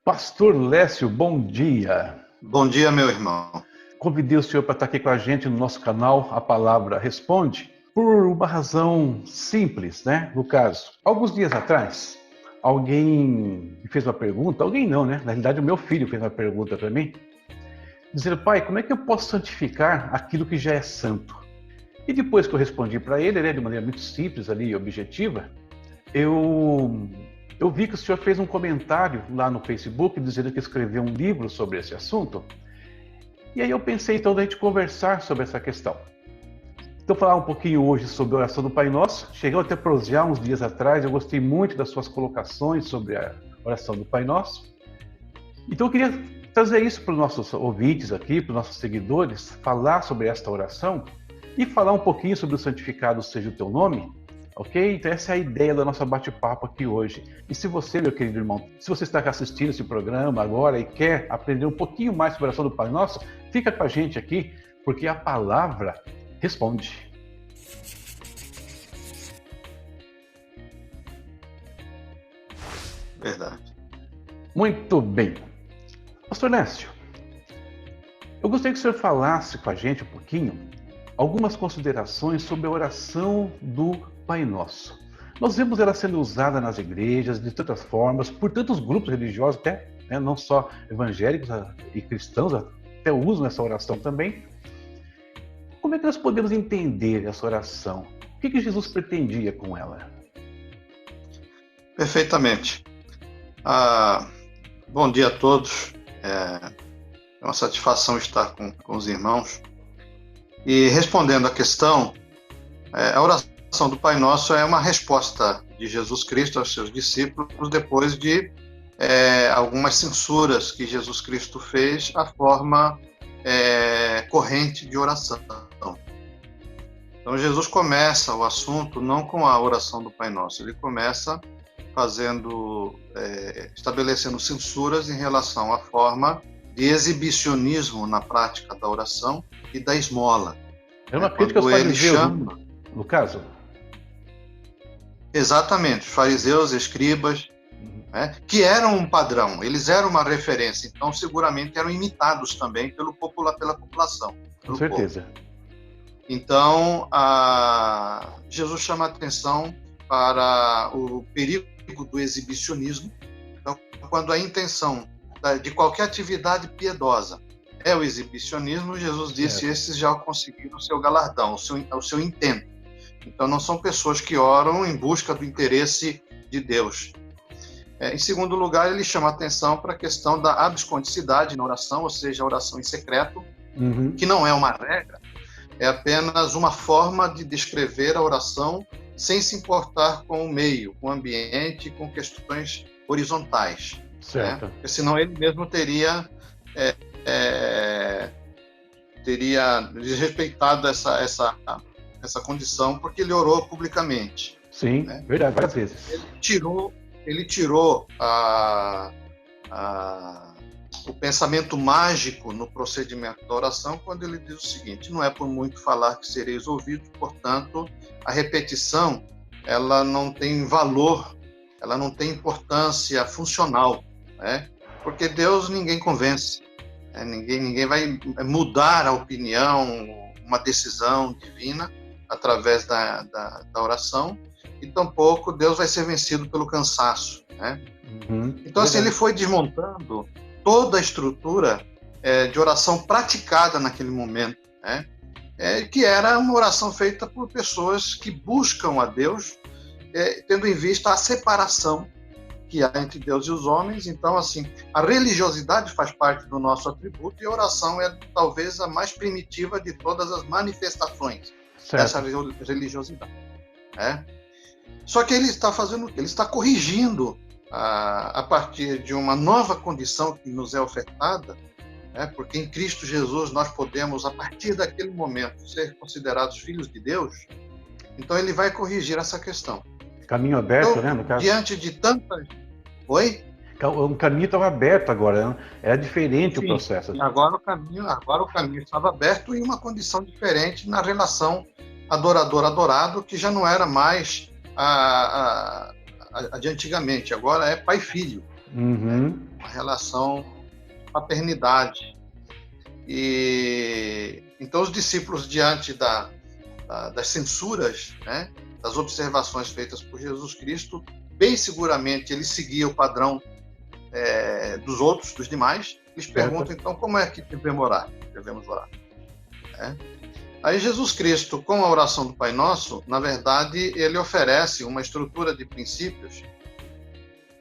Pastor Lécio, bom dia. Bom dia, meu irmão. Convidei o senhor para estar aqui com a gente no nosso canal A Palavra Responde, por uma razão simples, né? No caso, alguns dias atrás, alguém me fez uma pergunta, alguém não, né? Na realidade, o meu filho fez uma pergunta para mim, dizendo: pai, como é que eu posso santificar aquilo que já é santo? E depois que eu respondi para ele, né, de maneira muito simples ali, objetiva, eu vi que o senhor fez um comentário lá no Facebook dizendo que escreveu um livro sobre esse assunto. E aí eu pensei então da gente conversar sobre essa questão. Então falar um pouquinho hoje sobre a oração do Pai Nosso. Cheguei até a prosear uns dias atrás, eu gostei muito das suas colocações sobre a oração do Pai Nosso. Então eu queria trazer isso para os nossos ouvintes aqui, para os nossos seguidores, falar sobre esta oração e falar um pouquinho sobre o santificado seja o teu nome. Ok? Então essa é a ideia da nossa bate-papo aqui hoje. E se você, meu querido irmão, se você está assistindo esse programa agora e quer aprender um pouquinho mais sobre a oração do Pai Nosso, fica com a gente aqui, porque a palavra responde. Verdade. Muito bem. Pastor Lécio, eu gostaria que o senhor falasse com a gente um pouquinho algumas considerações sobre a oração do Pai Nosso. Nós vemos ela sendo usada nas igrejas de tantas formas, por tantos grupos religiosos, até, né, não só evangélicos e cristãos, até usam essa oração também. Como é que nós podemos entender essa oração? O que Jesus pretendia com ela? Perfeitamente. Bom dia a todos. É uma satisfação estar com os irmãos. E respondendo à questão, a oração do Pai Nosso é uma resposta de Jesus Cristo aos seus discípulos depois de algumas censuras que Jesus Cristo fez à forma corrente de oração. Então Jesus começa o assunto não com a oração do Pai Nosso, ele começa estabelecendo censuras em relação à forma de exibicionismo na prática da oração e da esmola. É uma crítica aos fariseus, no caso? Exatamente, os fariseus, escribas, que eram um padrão, eles eram uma referência, então seguramente eram imitados também pela população. Com certeza. Povo. Então, Jesus chama a atenção para o perigo do exibicionismo. Então, quando a intenção de qualquer atividade piedosa é o exibicionismo, Jesus disse: esses já conseguiram o seu galardão, o seu intento. Então não são pessoas que oram em busca do interesse de Deus. Em segundo lugar, ele chama a atenção para a questão da abscondicidade na oração, ou seja, a oração em secreto, que não é uma regra, é apenas uma forma de descrever a oração sem se importar com o meio, com o ambiente, com questões horizontais. Certo. Porque senão ele mesmo teria desrespeitado essa condição, porque ele orou publicamente. Sim, verdade, várias vezes. Ele tirou o pensamento mágico no procedimento da oração quando ele diz o seguinte: não é por muito falar que sereis ouvidos, portanto, a repetição ela não tem valor, ela não tem importância funcional, porque Deus ninguém convence. Ninguém vai mudar a opinião, uma decisão divina através da oração, e tampouco Deus vai ser vencido pelo cansaço. Então, assim, ele foi desmontando toda a estrutura de oração praticada naquele momento, que era uma oração feita por pessoas que buscam a Deus, tendo em vista a separação que há entre Deus e os homens. Então, assim, a religiosidade faz parte do nosso atributo, e a oração é talvez a mais primitiva de todas as manifestações dessa religiosidade. Só que ele está fazendo o quê? Ele está corrigindo a partir de uma nova condição que nos é ofertada, porque em Cristo Jesus nós podemos, a partir daquele momento, ser considerados filhos de Deus. Então ele vai corrigir essa questão. Caminho aberto, então, no caso? Diante de tantas... Oi? O caminho estava aberto agora, era diferente. Sim, o processo. Agora o caminho estava aberto, em uma condição diferente na relação adorador-adorado, que já não era mais a de antigamente, agora é pai e filho. uma relação de paternidade. E então os discípulos, diante das censuras, né, das observações feitas por Jesus Cristo, bem seguramente ele seguia o padrão dos outros, dos demais. Eles perguntam, então, como é que devemos orar? Aí Jesus Cristo, com a oração do Pai Nosso, na verdade, ele oferece uma estrutura de princípios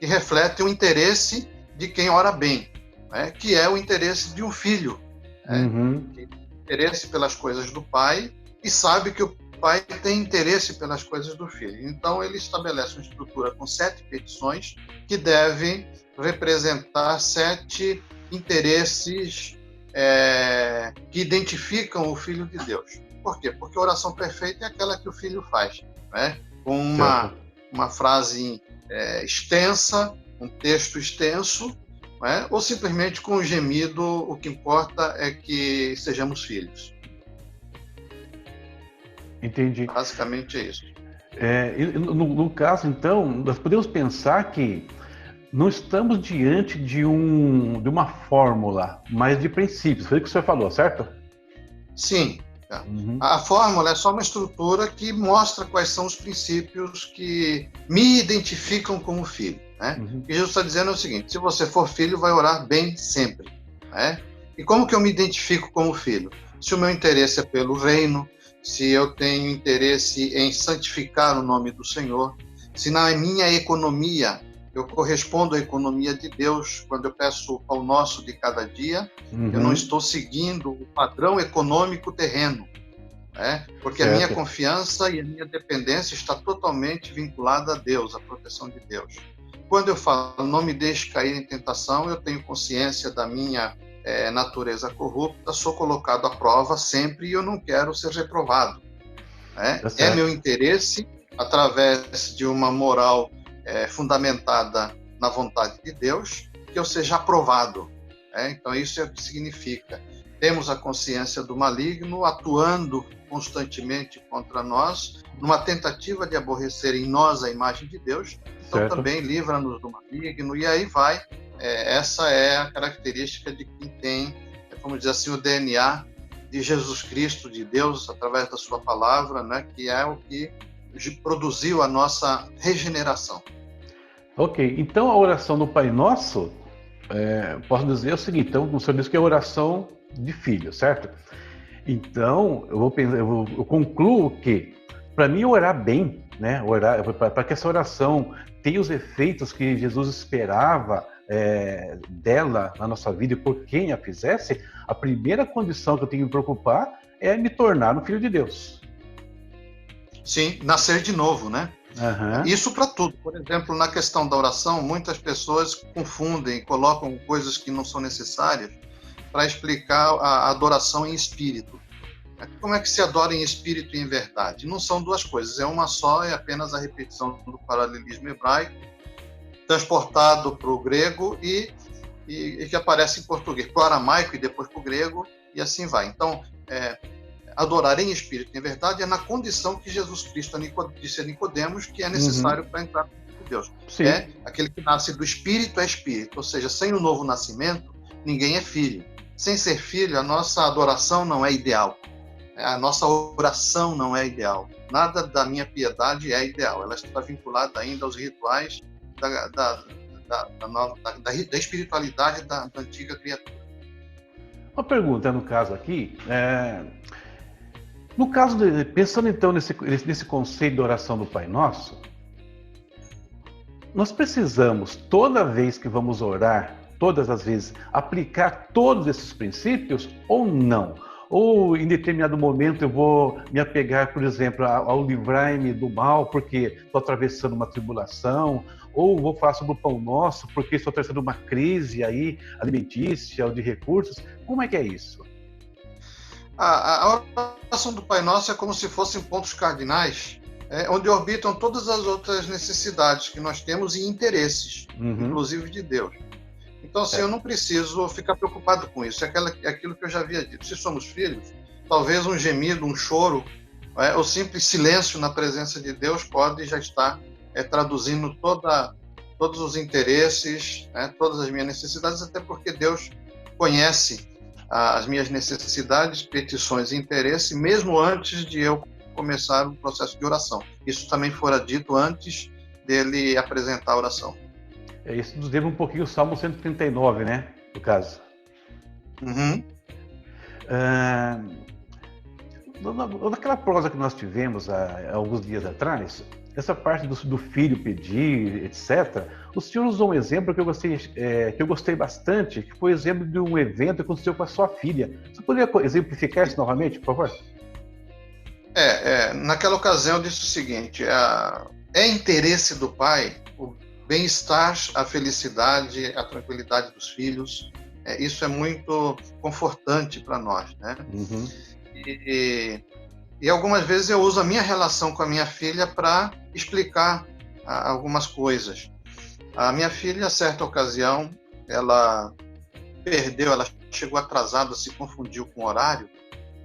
que reflete o interesse de quem ora bem, né? Que é o interesse de um filho, né? Que tem interesse pelas coisas do Pai e sabe que o Pai tem interesse pelas coisas do Filho. Então, ele estabelece uma estrutura com 7 petições que devem representar 7 interesses que identificam o Filho de Deus. Por quê? Porque a oração perfeita é aquela que o Filho faz, né? Com uma frase extensa, um texto extenso, né? Ou simplesmente com um gemido. O que importa é que sejamos filhos. Entendi. Basicamente é isso. No caso, então, nós podemos pensar que não estamos diante de uma fórmula, mas de princípios. Foi o que o senhor falou, certo? Sim. A fórmula é só uma estrutura que mostra quais são os princípios que me identificam como filho, né? O que Jesus está dizendo é o seguinte: se você for filho, vai orar bem sempre, né? E como que eu me identifico como filho? Se o meu interesse é pelo reino, se eu tenho interesse em santificar o nome do Senhor, se na minha economia eu correspondo à economia de Deus, quando eu peço o pão nosso de cada dia, eu não estou seguindo o padrão econômico terreno, né? Porque a minha confiança e a minha dependência está totalmente vinculada a Deus, à proteção de Deus. Quando eu falo, não me deixe cair em tentação, eu tenho consciência da minha natureza corrupta, sou colocado à prova sempre e eu não quero ser reprovado, né? É meu interesse, através de uma moral fundamentada na vontade de Deus, que eu seja aprovado, né? Então isso é o que significa. Temos a consciência do maligno atuando constantemente contra nós, numa tentativa de aborrecer em nós a imagem de Deus. Então também livra-nos do maligno, e aí vai. Essa é a característica de quem tem, vamos dizer assim, o DNA de Jesus Cristo, de Deus, através da sua palavra, né, que é o que produziu a nossa regeneração. Ok, então a oração do Pai Nosso, posso dizer o seguinte: então o senhor disse que é oração de filho, certo? Então eu concluo que, para mim, orar bem, né, para que essa oração tenha os efeitos que Jesus esperava dela na nossa vida e por quem a fizesse, a primeira condição que eu tenho que me preocupar é me tornar um filho de Deus. Sim, nascer de novo, né? Isso para tudo. Por exemplo, na questão da oração, muitas pessoas confundem, colocam coisas que não são necessárias para explicar a adoração em espírito. Como é que se adora em espírito e em verdade? Não são duas coisas, é uma só, é apenas a repetição do paralelismo hebraico, transportado para o grego e que aparece em português, para o aramaico e depois para o grego, e assim vai. Então, adorar em espírito e em verdade é na condição que Jesus Cristo disse a Nicodemos que é necessário para entrar no reino de Deus. Sim. Aquele que nasce do espírito é espírito, ou seja, sem o novo nascimento, ninguém é filho. Sem ser filho, a nossa adoração não é ideal. A nossa oração não é ideal. Nada da minha piedade é ideal. Ela está vinculada ainda aos rituais da espiritualidade da antiga criatura. Uma pergunta no caso aqui, pensando então nesse conceito de oração do Pai Nosso, nós precisamos, toda vez que vamos orar, todas as vezes, aplicar todos esses princípios ou não? Ou em determinado momento eu vou me apegar, por exemplo, ao livrar-me do mal porque estou atravessando uma tribulação, ou vou falar sobre o pão nosso porque estou atravessando uma crise aí alimentícia ou de recursos. Como é que é isso? A oração do Pai Nosso é como se fossem pontos cardinais, onde orbitam todas as outras necessidades que nós temos e interesses, inclusive de Deus. Então, assim, eu não preciso ficar preocupado com isso. É aquilo que eu já havia dito. Se somos filhos, talvez um gemido, um choro, ou simples silêncio na presença de Deus pode já estar traduzindo toda todos os interesses, né, todas as minhas necessidades, até porque Deus conhece as minhas necessidades, petições e interesses, mesmo antes de eu começar o processo de oração. Isso também fora dito antes dele apresentar a oração. Isso nos lembra um pouquinho o Salmo 139, né? No caso. Uhum. Naquela prosa que nós tivemos há alguns dias atrás, essa parte do filho pedir, etc., o senhor usou um exemplo que eu gostei bastante, que foi o exemplo de um evento que aconteceu com a sua filha. Você poderia exemplificar isso novamente, por favor? Naquela ocasião eu disse o seguinte, é interesse do pai o bem-estar, a felicidade, a tranquilidade dos filhos. Isso é muito confortante para nós, né? Uhum. E algumas vezes eu uso a minha relação com a minha filha para explicar algumas coisas. A minha filha, a certa ocasião, ela chegou atrasada, se confundiu com o horário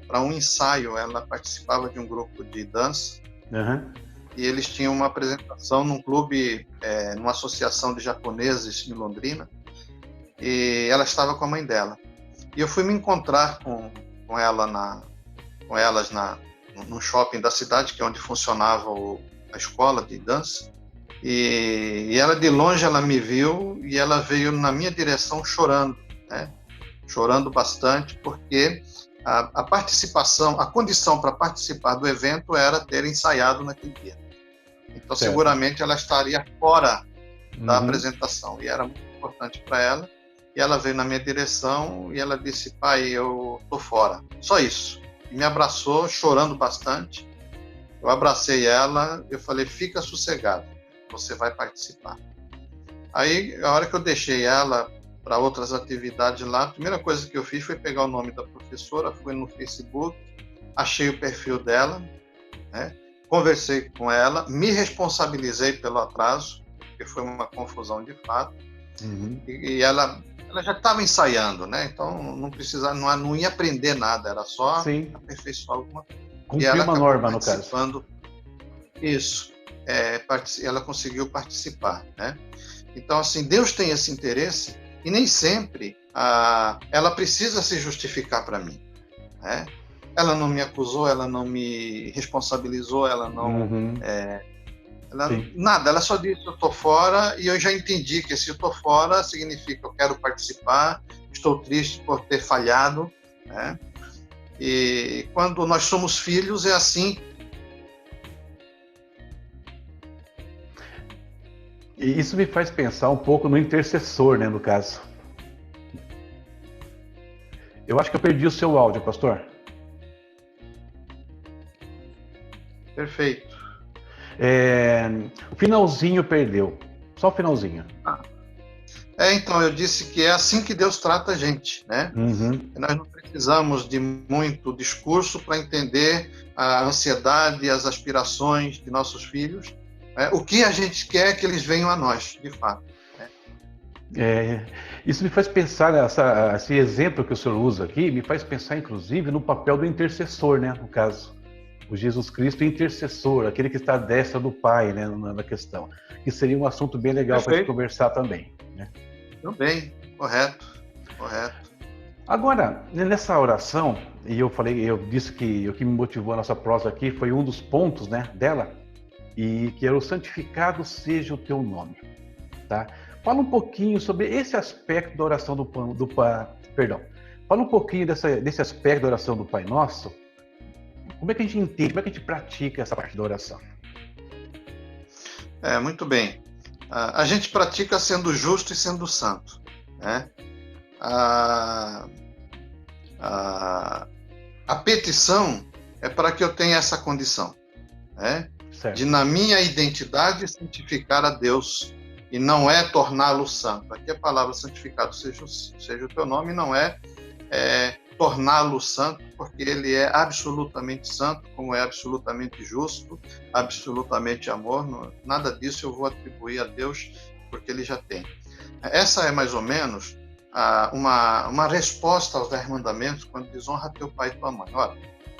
para um ensaio. Ela participava de um grupo de dança. Uhum. E eles tinham uma apresentação num clube, numa associação de japoneses em Londrina, e ela estava com a mãe dela. E eu fui me encontrar com elas no shopping da cidade, que é onde funcionava a escola de dança, e ela de longe ela me viu e ela veio na minha direção chorando, né? Chorando bastante, porque a participação, a condição para participar do evento era ter ensaiado naquele dia. Então, certo, seguramente ela estaria fora da apresentação, e era muito importante para ela. E ela veio na minha direção e ela disse: pai, eu tô fora. Só isso. E me abraçou, chorando bastante. Eu abracei ela, eu falei: fica sossegado, você vai participar. Aí, a hora que eu deixei ela para outras atividades lá, a primeira coisa que eu fiz foi pegar o nome da professora, fui no Facebook, achei o perfil dela, né? Conversei com ela, me responsabilizei pelo atraso, porque foi uma confusão de fato. E ela já estava ensaiando, né? Então não ia aprender nada, era só aperfeiçoar alguma coisa. Cumprir uma norma, no caso. Isso. Ela conseguiu participar, né? Então, assim, Deus tem esse interesse e nem sempre ela precisa se justificar para mim, né? Ela não me acusou, ela não me responsabilizou, ela não... nada, ela só disse: eu estou fora, e eu já entendi que se eu estou fora significa que eu quero participar, estou triste por ter falhado, né? E quando nós somos filhos é assim. E isso me faz pensar um pouco no intercessor, né, no caso. Eu acho que eu perdi o seu áudio, pastor. Perfeito. O finalzinho perdeu. Só o finalzinho. Então, eu disse que é assim que Deus trata a gente, né? Nós não precisamos de muito discurso para entender a ansiedade e as aspirações de nossos filhos. Né? O que a gente quer é que eles venham a nós, de fato. Né? Isso me faz pensar, esse exemplo que o senhor usa aqui, me faz pensar, inclusive, no papel do intercessor, né? No caso. O Jesus Cristo intercessor, aquele que está à destra do Pai, né, na questão. Que seria um assunto bem legal para a gente conversar também. Né? Também, correto. Agora, nessa oração, e eu disse que o que me motivou a nossa prosa aqui foi um dos pontos, né, dela, e que era o santificado seja o teu nome. Tá? Fala um pouquinho sobre esse aspecto da oração Fala um pouquinho desse aspecto da oração do Pai Nosso. Como é que a gente entende, como é que a gente pratica essa parte da oração? Muito bem. A gente pratica sendo justo e sendo santo, né? A petição é para que eu tenha essa condição, né? De, na minha identidade, santificar a Deus, e não é torná-lo santo. Aqui a palavra santificado seja o teu nome, não é torná-lo santo, porque ele é absolutamente santo, como é absolutamente justo, absolutamente amor. Nada disso eu vou atribuir a Deus, porque ele já tem. Essa é mais ou menos uma resposta aos 10 mandamentos, quando diz: honra teu pai e tua mãe. Ora,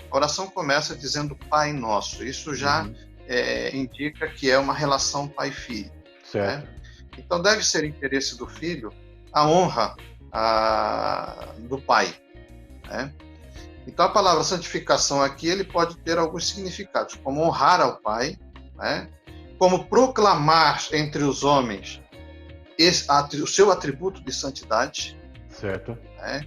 a oração começa dizendo Pai Nosso. Isso já indica que é uma relação pai-filho. Certo. Né? Então deve ser interesse do filho a honra do pai, né? Então a palavra santificação aqui ele pode ter alguns significados, como honrar ao pai, né? Como proclamar entre os homens o seu atributo de santidade. Certo. Né?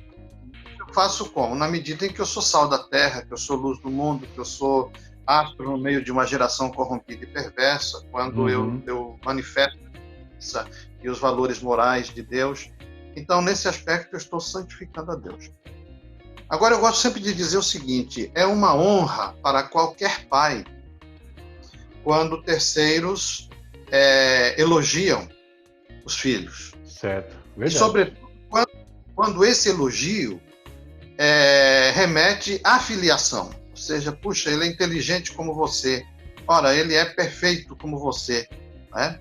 Eu faço como? Na medida em que eu sou sal da terra, que eu sou luz do mundo, que eu sou astro no meio de uma geração corrompida e perversa, quando eu manifesto e os valores morais de Deus. Então, nesse aspecto, eu estou santificando a Deus. Agora, eu gosto sempre de dizer o seguinte, é uma honra para qualquer pai quando terceiros elogiam os filhos. Certo. Verdade. E, sobretudo, quando esse elogio remete à filiação. Ou seja, puxa, ele é inteligente como você. Ora, ele é perfeito como você. Né?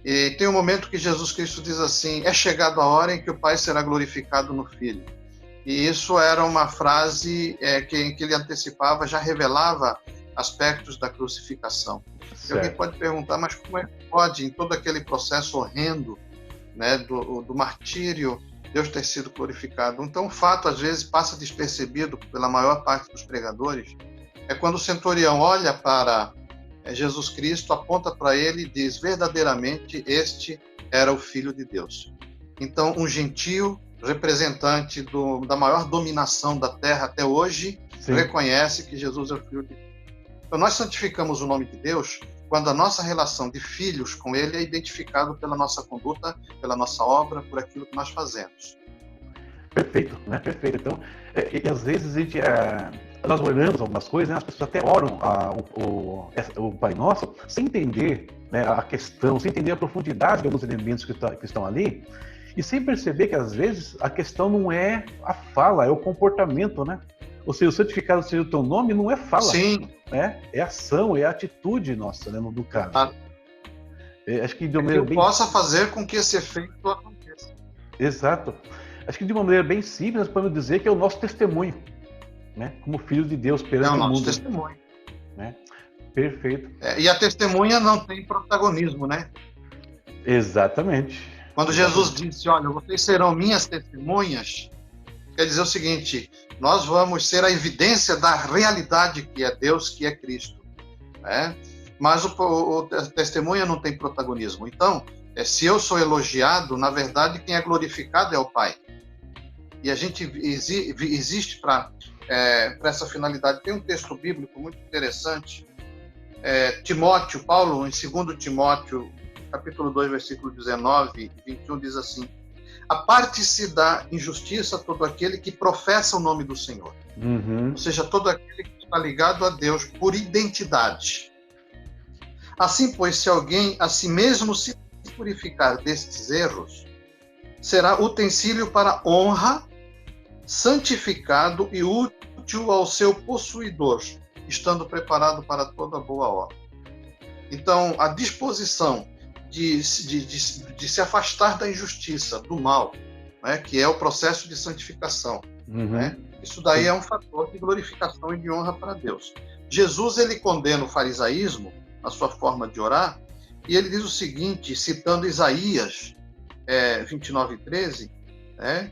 E tem um momento que Jesus Cristo diz assim, é chegado a hora em que o Pai será glorificado no Filho. E isso era uma frase em que ele antecipava, já revelava aspectos da crucificação. E alguém pode perguntar, mas como é que pode, em todo aquele processo horrendo, né, do martírio, Deus ter sido glorificado? Então, o fato, às vezes, passa despercebido pela maior parte dos pregadores, é quando o centurião olha para Jesus Cristo, aponta para ele e diz, verdadeiramente, este era o Filho de Deus. Então, um gentio, representante da maior dominação da terra até hoje, sim, reconhece que Jesus é o Filho de Deus. Então, nós santificamos o nome de Deus quando a nossa relação de filhos com Ele é identificado pela nossa conduta, pela nossa obra, por aquilo que nós fazemos. Perfeito, né? Perfeito. Então, e às vezes nós olhamos algumas coisas, né? As pessoas até oram o Pai Nosso sem entender, né, a questão, sem entender a profundidade de alguns elementos que estão ali, e sem perceber que às vezes a questão não é a fala, é o comportamento, né? Ou seja, o santificado seja o teu nome não é fala. Sim. Né? É ação, é atitude nossa, né, no caso. Acho que de uma maneira possa fazer com que esse efeito aconteça. Exato. Acho que de uma maneira bem simples, nós podemos dizer que é o nosso testemunho, né? Como filho de Deus perante o mundo. É o nosso testemunho. Né? Perfeito. E a testemunha não tem protagonismo, né? Exatamente. Quando Jesus disse, olha, vocês serão minhas testemunhas, quer dizer o seguinte, nós vamos ser a evidência da realidade que é Deus, que é Cristo. Né? Mas o testemunha não tem protagonismo. Então, se eu sou elogiado, na verdade, quem é glorificado é o Pai. E a gente existe para essa finalidade. Tem um texto bíblico muito interessante. Timóteo, Paulo, em 2 Timóteo, capítulo 2, versículo 19 e 21, diz assim, aparte-se da injustiça todo aquele que professa o nome do Senhor. Ou seja, todo aquele que está ligado a Deus por identidade. Assim, pois, se alguém a si mesmo se purificar destes erros, será utensílio para honra, santificado e útil ao seu possuidor, estando preparado para toda boa obra. Então, a disposição de se afastar da injustiça, do mal, né, que é o processo de santificação. Né? Isso daí é um fator de glorificação e de honra para Deus. Jesus, ele condena o farisaísmo, a sua forma de orar, e ele diz o seguinte, citando Isaías 29:13, né?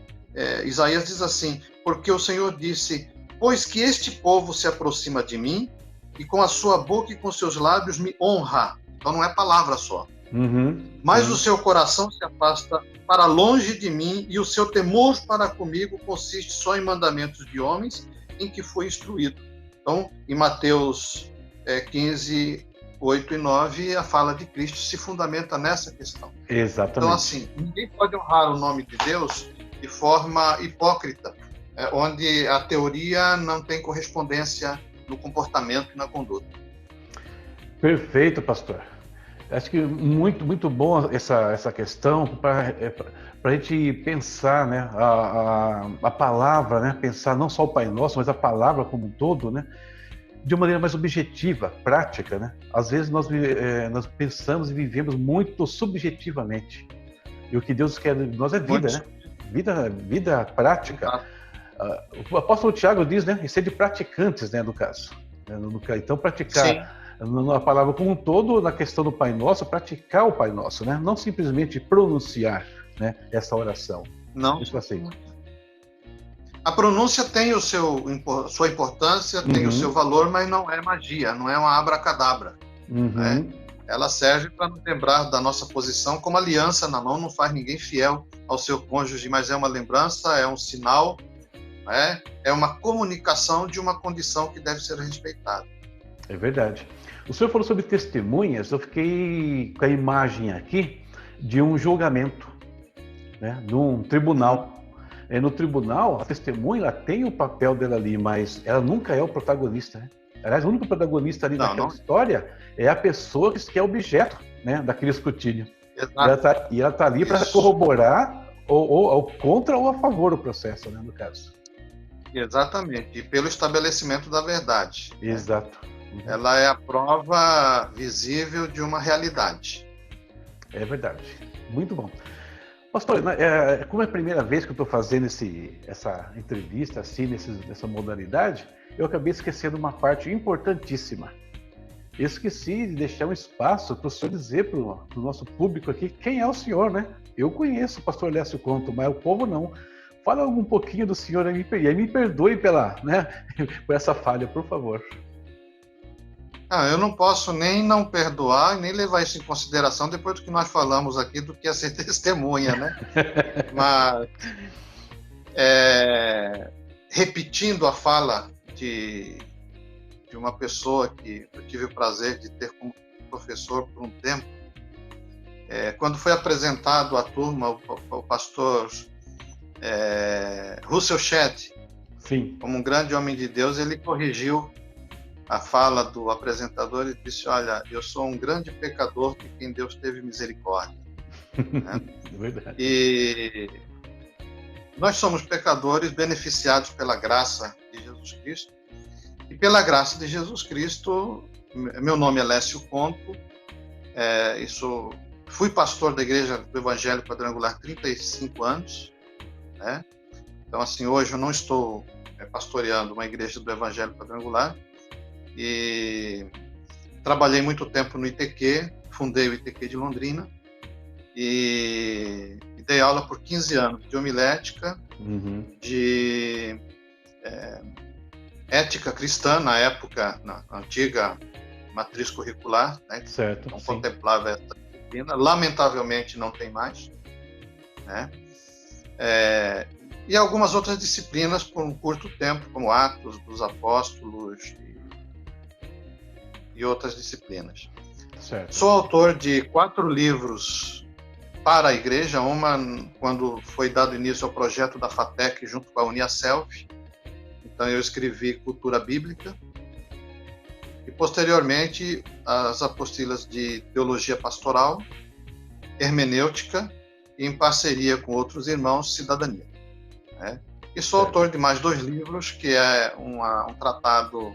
Isaías diz assim, porque o Senhor disse, pois que este povo se aproxima de mim, e com a sua boca e com seus lábios me honra. Então não é palavra só. Mas o seu coração se afasta para longe de mim, e o seu temor para comigo consiste só em mandamentos de homens em que foi instruído. Então, em Mateus 15, 8 e 9, a fala de Cristo se fundamenta nessa questão. Exatamente. Então, assim, ninguém pode honrar o nome de Deus de forma hipócrita, onde a teoria não tem correspondência no comportamento e na conduta. Perfeito, pastor. Acho que muito, muito bom essa questão para a gente pensar, né, a palavra, né, pensar não só o Pai Nosso, mas a palavra como um todo, né, de uma maneira mais objetiva, prática, né? Às vezes nós pensamos e vivemos muito subjetivamente. E o que Deus quer de nós é vida, né? Vida prática. O apóstolo Tiago diz, né, e ser de praticantes, né, no caso. Então, praticar. Sim. na palavra como um todo, na questão do Pai Nosso, praticar o Pai Nosso, né? Não simplesmente pronunciar, né, essa oração. Não. Isso assim. A pronúncia tem sua importância, tem o seu valor, mas não é magia, não é uma abracadabra. Né? Ela serve para nos lembrar da nossa posição, como aliança na mão não faz ninguém fiel ao seu cônjuge, mas é uma lembrança, é um sinal, né? É uma comunicação de uma condição que deve ser respeitada. É verdade. O senhor falou sobre testemunhas, eu fiquei com a imagem aqui de um julgamento, né? De um tribunal. No tribunal, a testemunha ela tem o papel dela ali, mas ela nunca é o protagonista, né? Aliás, o único protagonista ali daquela história é a pessoa que é objeto, né, daquele escrutínio. E ela está ali para corroborar ou contra ou a favor do processo, né, no caso. Exatamente, e pelo estabelecimento da verdade. Exato. Né? Ela é a prova visível de uma realidade. É verdade. Muito bom. Pastor, como é a primeira vez que eu estou fazendo essa entrevista assim, nessa modalidade, eu acabei esquecendo uma parte importantíssima. Eu esqueci de deixar um espaço para o senhor dizer para o nosso público aqui quem é o senhor, né? Eu conheço o pastor Lécio Conto, mas o povo não. Fala um pouquinho do senhor e me perdoe por essa falha, por favor. Eu não posso nem não perdoar, nem levar isso em consideração depois do que nós falamos aqui, do que é ser testemunha, né? Mas, repetindo a fala de uma pessoa que eu tive o prazer de ter como professor por um tempo, quando foi apresentado à turma o pastor Russell Shedd, como um grande homem de Deus, ele corrigiu a fala do apresentador e disse: olha, eu sou um grande pecador de quem Deus teve misericórdia. Né? Verdade. E nós somos pecadores beneficiados pela graça de Jesus Cristo. E pela graça de Jesus Cristo, meu nome é Lécio Conto, fui pastor da Igreja do Evangelho Quadrangular 35 anos. Né? Então, assim, hoje eu não estou pastoreando uma igreja do Evangelho Quadrangular, e trabalhei muito tempo no ITQ, fundei o ITQ de Londrina e dei aula por 15 anos de homilética, de ética cristã, na época, na antiga matriz curricular, né? Certo, não sim. contemplava essa disciplina, lamentavelmente não tem mais, né? E algumas outras disciplinas por um curto tempo, como Atos dos Apóstolos e outras disciplinas. Certo. Sou autor de 4 livros para a igreja, uma quando foi dado início ao projeto da FATEC junto com a Uniaselv. Então eu escrevi Cultura Bíblica e posteriormente as apostilas de Teologia Pastoral, Hermenêutica e, em parceria com outros irmãos, Cidadania. Né? E sou autor de mais 2 livros, que é um tratado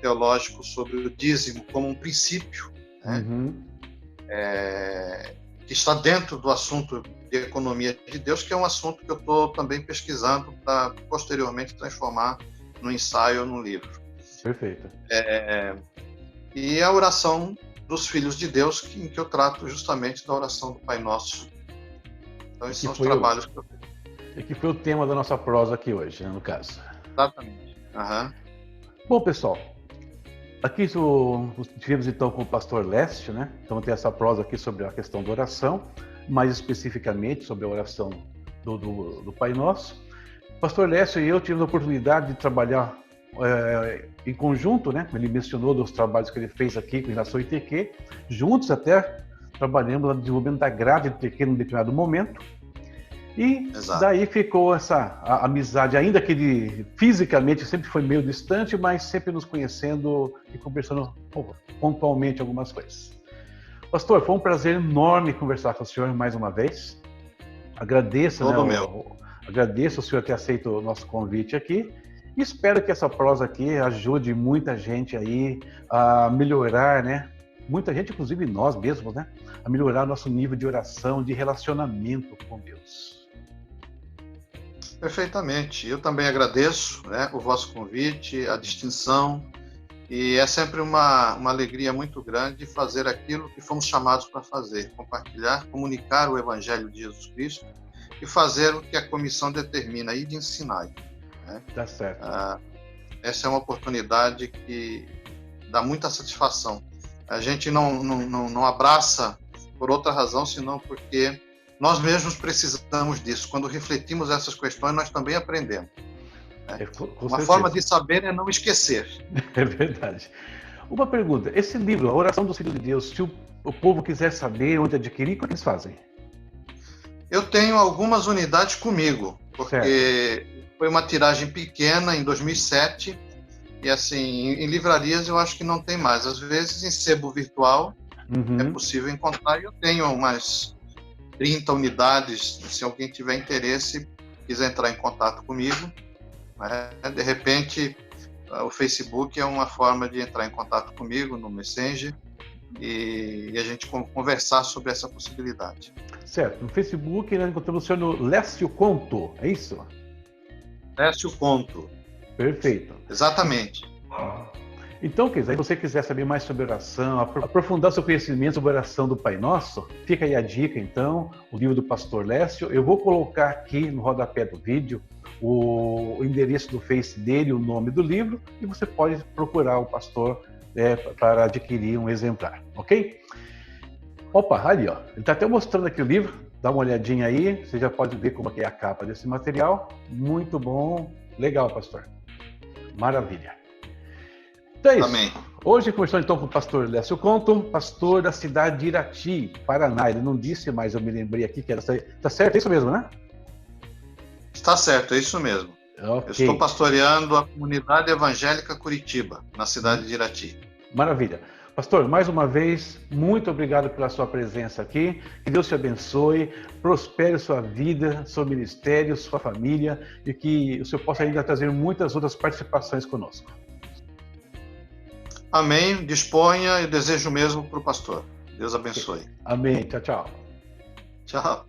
teológico sobre o dízimo como um princípio, né? Que está dentro do assunto de economia de Deus, que é um assunto que eu estou também pesquisando para posteriormente transformar no ensaio ou no livro. Perfeito. E a oração dos filhos de Deus, em que eu trato justamente da oração do Pai Nosso. Então, esses são os trabalhos que eu fiz. E que foi o tema da nossa prosa aqui hoje, né, no caso. Exatamente. Bom, pessoal, aqui tivemos então com o pastor Lécio, né? Então tem essa prosa aqui sobre a questão da oração, mais especificamente sobre a oração do Pai Nosso. O pastor Lécio e eu tivemos a oportunidade de trabalhar em conjunto, né? Ele mencionou dos trabalhos que ele fez aqui com relação ao ITQ, juntos até trabalhamos no desenvolvimento da grade do ITQ num determinado momento. E daí ficou essa amizade, ainda que fisicamente sempre foi meio distante, mas sempre nos conhecendo e conversando pontualmente algumas coisas. Pastor, foi um prazer enorme conversar com o senhor mais uma vez. Agradeço, agradeço o senhor ter aceito o nosso convite aqui. E espero que essa prosa aqui ajude muita gente aí a melhorar, né? Muita gente, inclusive nós mesmos, né? A melhorar nosso nível de oração, de relacionamento com Deus. Perfeitamente. Eu também agradeço, né, o vosso convite, a distinção E é sempre uma alegria muito grande fazer aquilo que fomos chamados para fazer, compartilhar, comunicar o Evangelho de Jesus Cristo e fazer o que a comissão determina, ir de ensinar. Né? Tá certo. Essa é uma oportunidade que dá muita satisfação. A gente não abraça por outra razão, senão porque nós mesmos precisamos disso. Quando refletimos essas questões, nós também aprendemos. Né? Uma forma de saber é não esquecer. É verdade. Uma pergunta, esse livro, A Oração do Filho de Deus, se o povo quiser saber onde adquirir, como eles fazem? Eu tenho algumas unidades comigo, porque foi uma tiragem pequena em 2007, e assim, em livrarias eu acho que não tem mais. Às vezes em sebo virtual é possível encontrar, e eu tenho umas 30 unidades, se alguém tiver interesse, quiser entrar em contato comigo, né? De repente o Facebook é uma forma de entrar em contato comigo no Messenger e a gente conversar sobre essa possibilidade. Certo, no Facebook nós encontramos o senhor Lécio Conto, é isso? Lécio Conto. Perfeito. Exatamente. Então, se você quiser saber mais sobre oração, aprofundar seu conhecimento sobre a oração do Pai Nosso, fica aí a dica, então, o livro do pastor Lécio. Eu vou colocar aqui no rodapé do vídeo o endereço do Face dele, o nome do livro, e você pode procurar o pastor para adquirir um exemplar, ok? Opa, ali, ó. Ele está até mostrando aqui o livro, dá uma olhadinha aí, você já pode ver como é a capa desse material. Muito bom, legal, pastor. Maravilha. Então é isso. Amém. Hoje conversando então com o pastor Lécio Conto, pastor da cidade de Irati, Paraná. Ele não disse, mas eu me lembrei aqui que era... Tá certo, é isso mesmo, né? Está certo, é isso mesmo. Okay. Eu estou pastoreando a comunidade evangélica Curitiba, na cidade de Irati. Maravilha. Pastor, mais uma vez, muito obrigado pela sua presença aqui. Que Deus te abençoe, prospere sua vida, seu ministério, sua família e que o Senhor possa ainda trazer muitas outras participações conosco. Amém. Disponha e desejo mesmo para o pastor. Deus abençoe. Amém. Tchau, tchau. Tchau.